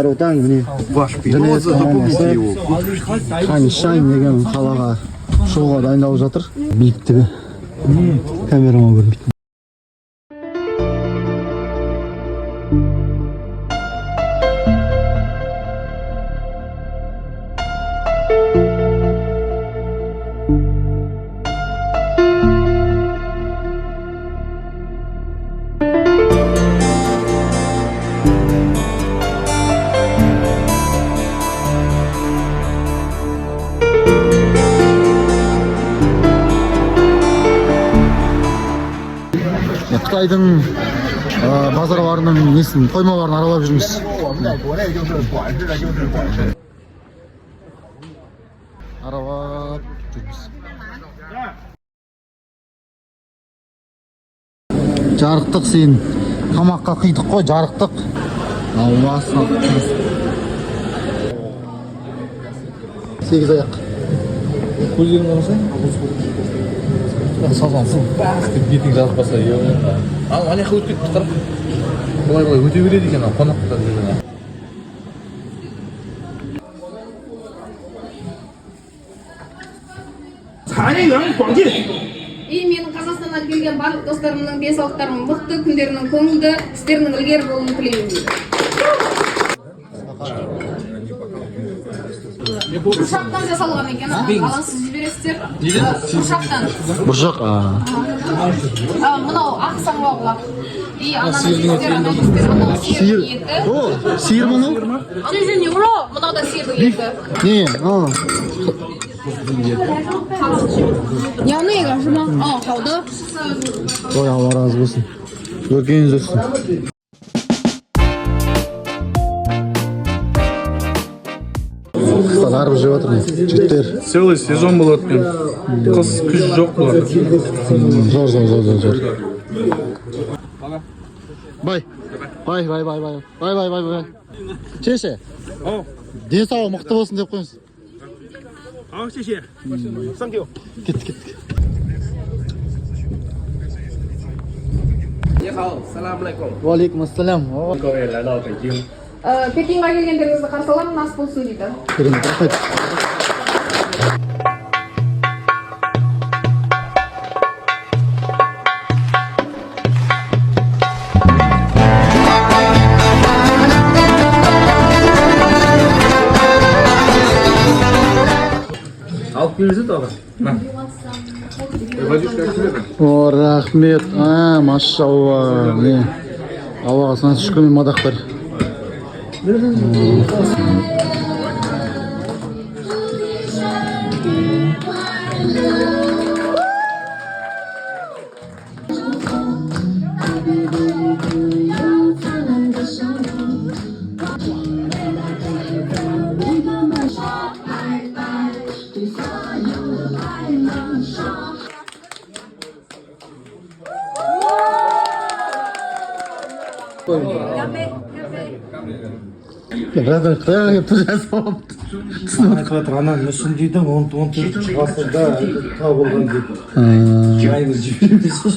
Тарудан міне Женевец командасы Ханшайн деген қалаға шоуға дайындалып жатыр. Биіктігі камерама көрінбейді. Қытайдың базарларының несін, қоймаларын аралап жүрміз. Аралап жүрміз. Жарықтық сен тамаққа қидық қой, жарықтық. Алласын. Сегіз аяқ. Көздерін қарасаң? Сазансың бақ деп бетің жазып баса ал ана жаққа өтіп кетті қарап былай өте береді екен қонақтар жеріне менің Қазақстаннан келген барлық достарымның денсаулықтарының мықты, күндерінің көңілді, істерінің ілгері болуын тілеймін дейді. Бұршақтан жасалған екен, алаңсыз жібересіздер. Бұршақтан. Бұршақ. Мынау ақ саңлауға. Сиыр. О, сиыр мынау? Және ұлы, мынау да сиырдың еті. Не? Яғнеға жұма? Қалды. Ой, Алла разы болсын. Өркеніңіз өссін. Қыздар жеп отырмын, жігіттер. целый сезон болады екен қыс күз жоқ болады Зор. Бай. Шеше. Денсаулығы мықты болсын деп қойыңыз. Шеше. Thank you. Кеттік. Уалейкум ассалам. Пекинға келгендеріңізді қарсы аламын, ас болсын дейді. Керемет, рахмет. алып келіңіздер аға О, рахмет. Машалла. Аллаға сан шүкір мен мадақтар. Братан, қытайға кеп тұр жасауым. Айтып жатыр, анан мүсін дейді, 14 ғасырда тау болған деп. Жайымыз жібермейсіз.